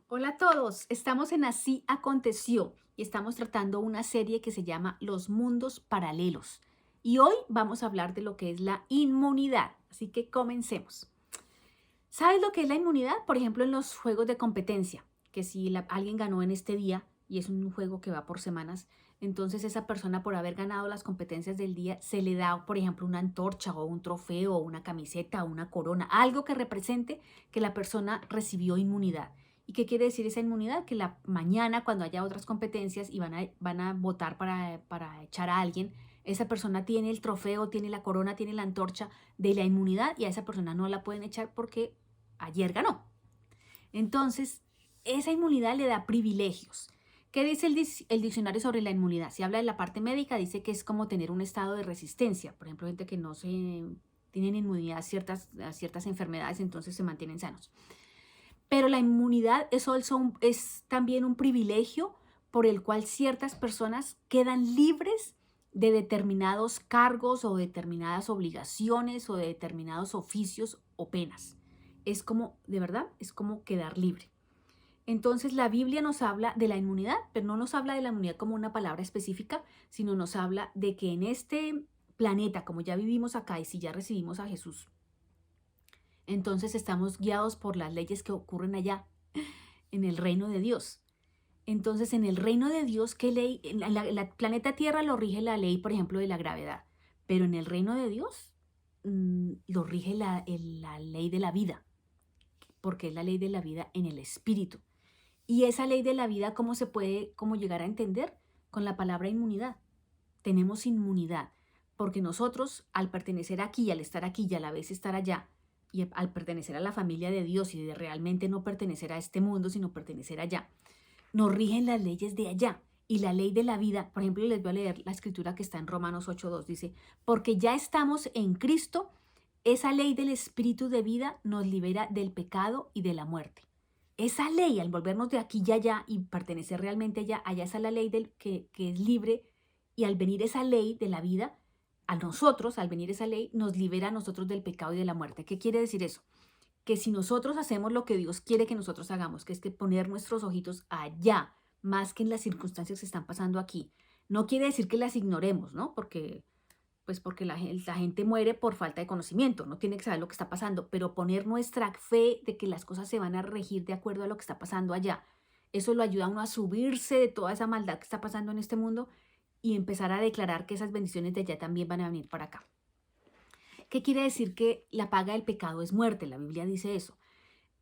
Hola a todos, estamos en Así Aconteció y estamos tratando una serie que se llama Los Mundos Paralelos. Y hoy vamos a hablar de lo que es la inmunidad, así que comencemos. ¿Sabes lo que es la inmunidad? Por ejemplo, en los juegos de competencia, que si alguien ganó en este día y es un juego que va por semanas, entonces esa persona por haber ganado las competencias del día se le da, por ejemplo, una antorcha o un trofeo o una camiseta o una corona, algo que represente que la persona recibió inmunidad. ¿Y qué quiere decir esa inmunidad? Que la mañana cuando haya otras competencias y van a votar para echar a alguien, esa persona tiene el trofeo, tiene la corona, tiene la antorcha de la inmunidad y a esa persona no la pueden echar porque ayer ganó. Entonces, esa inmunidad le da privilegios. ¿Qué dice el diccionario sobre la inmunidad? Si habla de la parte médica, dice que es como tener un estado de resistencia. Por ejemplo, gente que no se tienen inmunidad a ciertas enfermedades, entonces se mantienen sanos. Pero la inmunidad es también un privilegio por el cual ciertas personas quedan libres de determinados cargos o determinadas obligaciones o de determinados oficios o penas. Es como, de verdad, es como quedar libre. Entonces la Biblia nos habla de la inmunidad, pero no nos habla de la inmunidad como una palabra específica, sino nos habla de que en este planeta, como ya vivimos acá y si ya recibimos a Jesús, entonces estamos guiados por las leyes que ocurren allá en el reino de Dios. Entonces, en el reino de Dios, ¿qué ley? En la planeta Tierra lo rige la ley, por ejemplo, de la gravedad, pero en el reino de Dios lo rige la ley de la vida, porque es la ley de la vida en el espíritu. Y esa ley de la vida, ¿cómo se puede, cómo llegar a entender? Con la palabra inmunidad. Tenemos inmunidad, porque nosotros, al pertenecer aquí, al estar aquí y a la vez estar allá, y al pertenecer a la familia de Dios y de realmente no pertenecer a este mundo, sino pertenecer allá, nos rigen las leyes de allá. Y la ley de la vida, por ejemplo, les voy a leer la escritura que está en Romanos 8:2, dice, porque ya estamos en Cristo, esa ley del espíritu de vida nos libera del pecado y de la muerte. Esa ley, al volvernos de aquí y allá y pertenecer realmente allá, allá está la ley que es libre, y al venir esa ley de la vida, a nosotros, al venir esa ley, nos libera a nosotros del pecado y de la muerte. ¿Qué quiere decir eso? Que si nosotros hacemos lo que Dios quiere que nosotros hagamos, que es que poner nuestros ojitos allá, más que en las circunstancias que están pasando aquí, no quiere decir que las ignoremos, ¿no? Porque la gente muere por falta de conocimiento, no tiene que saber lo que está pasando, pero poner nuestra fe de que las cosas se van a regir de acuerdo a lo que está pasando allá, eso lo ayuda a uno a subirse de toda esa maldad que está pasando en este mundo y empezar a declarar que esas bendiciones de allá también van a venir para acá. ¿Qué quiere decir que la paga del pecado es muerte? La Biblia dice eso.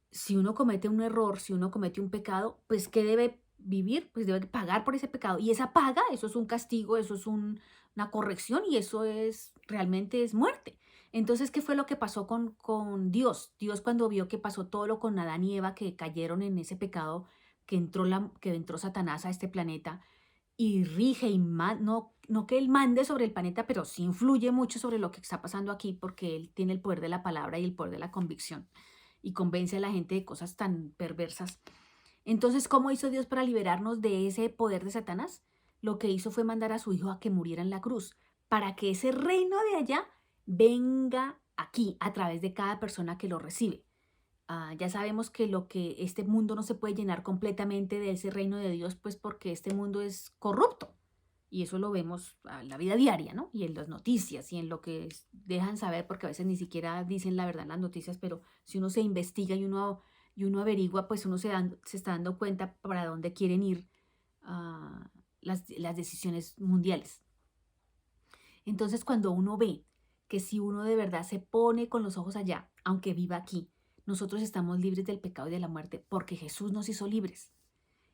Si uno comete un error, si uno comete un pecado, pues ¿qué debe vivir? Pues debe pagar por ese pecado. Y esa paga, eso es un castigo, eso es una corrección y eso es realmente es muerte. Entonces, ¿qué fue lo que pasó con Dios? Dios cuando vio que pasó todo lo con Adán y Eva, que cayeron en ese pecado, que entró Satanás a este planeta y rige y no que él mande sobre el planeta, pero sí influye mucho sobre lo que está pasando aquí porque él tiene el poder de la palabra y el poder de la convicción y convence a la gente de cosas tan perversas. Entonces, ¿cómo hizo Dios para liberarnos de ese poder de Satanás? Lo que hizo fue mandar a su hijo a que muriera en la cruz, para que ese reino de allá venga aquí a través de cada persona que lo recibe. Ya sabemos que lo que este mundo no se puede llenar completamente de ese reino de Dios, pues porque este mundo es corrupto. Y eso lo vemos en la vida diaria, ¿no? Y en las noticias y en lo que dejan saber, porque a veces ni siquiera dicen la verdad en las noticias, pero si uno se investiga y uno averigua, pues uno se está dando cuenta para dónde quieren ir las decisiones mundiales. Entonces, cuando uno ve que si uno de verdad se pone con los ojos allá, aunque viva aquí, nosotros estamos libres del pecado y de la muerte porque Jesús nos hizo libres.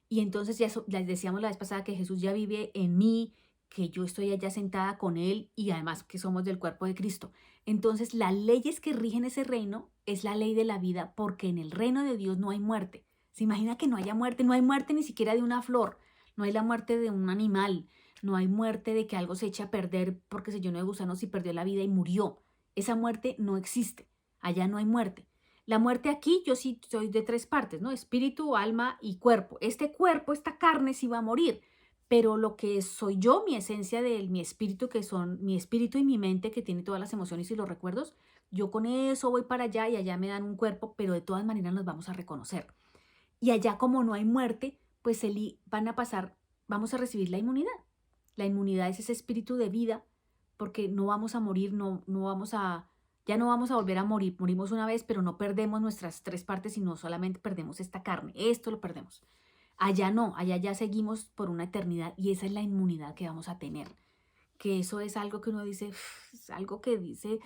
Y entonces ya les decíamos la vez pasada que Jesús ya vive en mí, que yo estoy allá sentada con Él y además que somos del cuerpo de Cristo. Entonces las leyes que rigen ese reino es la ley de la vida porque en el reino de Dios no hay muerte. ¿Se imagina que no haya muerte? No hay muerte ni siquiera de una flor, no hay la muerte de un animal, no hay muerte de que algo se eche a perder porque se llenó de gusanos y perdió la vida y murió. Esa muerte no existe. Allá no hay muerte. La muerte aquí, yo sí soy de tres partes, ¿no? Espíritu, alma y cuerpo. Este cuerpo, esta carne sí va a morir, pero lo que soy yo, mi esencia de mi espíritu, que son mi espíritu y mi mente, que tiene todas las emociones y los recuerdos, yo con eso voy para allá y allá me dan un cuerpo, pero de todas maneras nos vamos a reconocer. Y allá como no hay muerte, pues van a pasar, vamos a recibir la inmunidad. La inmunidad es ese espíritu de vida, porque no vamos a morir, ya no vamos a volver a morir. Morimos una vez, pero no perdemos nuestras 3 partes, sino solamente perdemos esta carne. Esto lo perdemos. Allá no, allá ya seguimos por una eternidad y esa es la inmunidad que vamos a tener. Que eso es algo que uno dice, es algo que dice,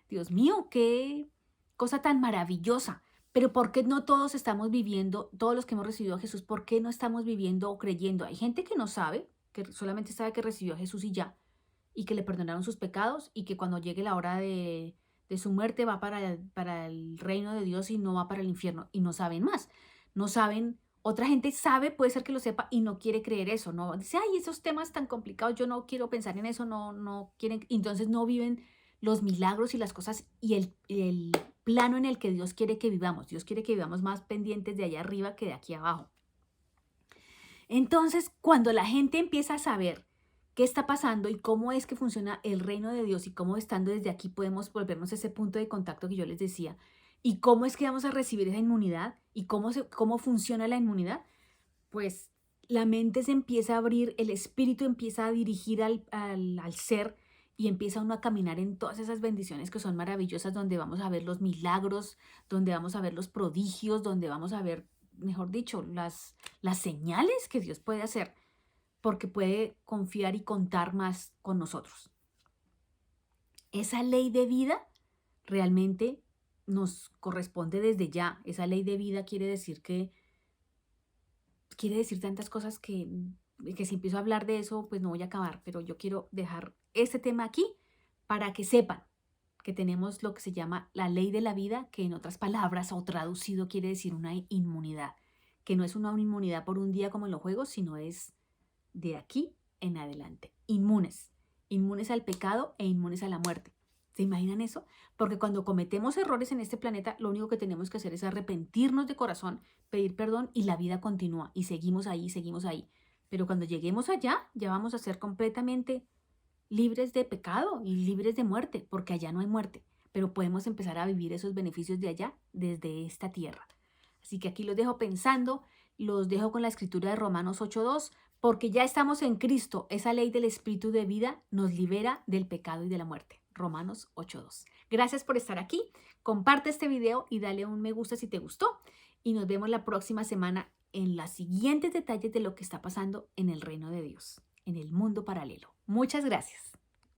Dios mío, qué cosa tan maravillosa. Pero ¿por qué no todos estamos viviendo, todos los que hemos recibido a Jesús, por qué no estamos viviendo o creyendo? Hay gente que no sabe, que solamente sabe que recibió a Jesús y ya, y que le perdonaron sus pecados y que cuando llegue la hora de su muerte va para el reino de Dios y no va para el infierno y no saben más. No saben, otra gente sabe, puede ser que lo sepa y no quiere creer eso, no dice, ay, esos temas tan complicados, yo no quiero pensar en eso, no quieren, entonces no viven los milagros y las cosas y el plano en el que Dios quiere que vivamos. Dios quiere que vivamos más pendientes de allá arriba que de aquí abajo. Entonces, cuando la gente empieza a saber qué está pasando y cómo es que funciona el reino de Dios y cómo estando desde aquí podemos volvernos a ese punto de contacto que yo les decía, y cómo es que vamos a recibir esa inmunidad y cómo funciona la inmunidad, pues la mente se empieza a abrir, el espíritu empieza a dirigir al ser y empieza uno a caminar en todas esas bendiciones que son maravillosas, donde vamos a ver los milagros, donde vamos a ver los prodigios, donde vamos a ver, mejor dicho, las señales que Dios puede hacer, porque puede confiar y contar más con nosotros. Esa ley de vida realmente nos corresponde desde ya. Esa ley de vida quiere decir tantas cosas que si empiezo a hablar de eso, pues no voy a acabar, pero yo quiero dejar este tema aquí para que sepan que tenemos lo que se llama la ley de la vida, que en otras palabras o traducido quiere decir una inmunidad, que no es una inmunidad por un día como en los juegos, sino es de aquí en adelante. Inmunes al pecado e inmunes a la muerte. ¿Se imaginan eso? Porque cuando cometemos errores en este planeta, lo único que tenemos que hacer es arrepentirnos de corazón, pedir perdón y la vida continúa y seguimos ahí, seguimos ahí. Pero cuando lleguemos allá, ya vamos a ser completamente libres de pecado y libres de muerte, porque allá no hay muerte, pero podemos empezar a vivir esos beneficios de allá desde esta tierra. Así que aquí los dejo pensando, los dejo con la escritura de Romanos 8:2, porque ya estamos en Cristo, esa ley del espíritu de vida nos libera del pecado y de la muerte. Romanos 8:2. Gracias por estar aquí, comparte este video y dale un me gusta si te gustó y nos vemos la próxima semana en los siguientes detalles de lo que está pasando en el reino de Dios, en el mundo paralelo. Muchas gracias.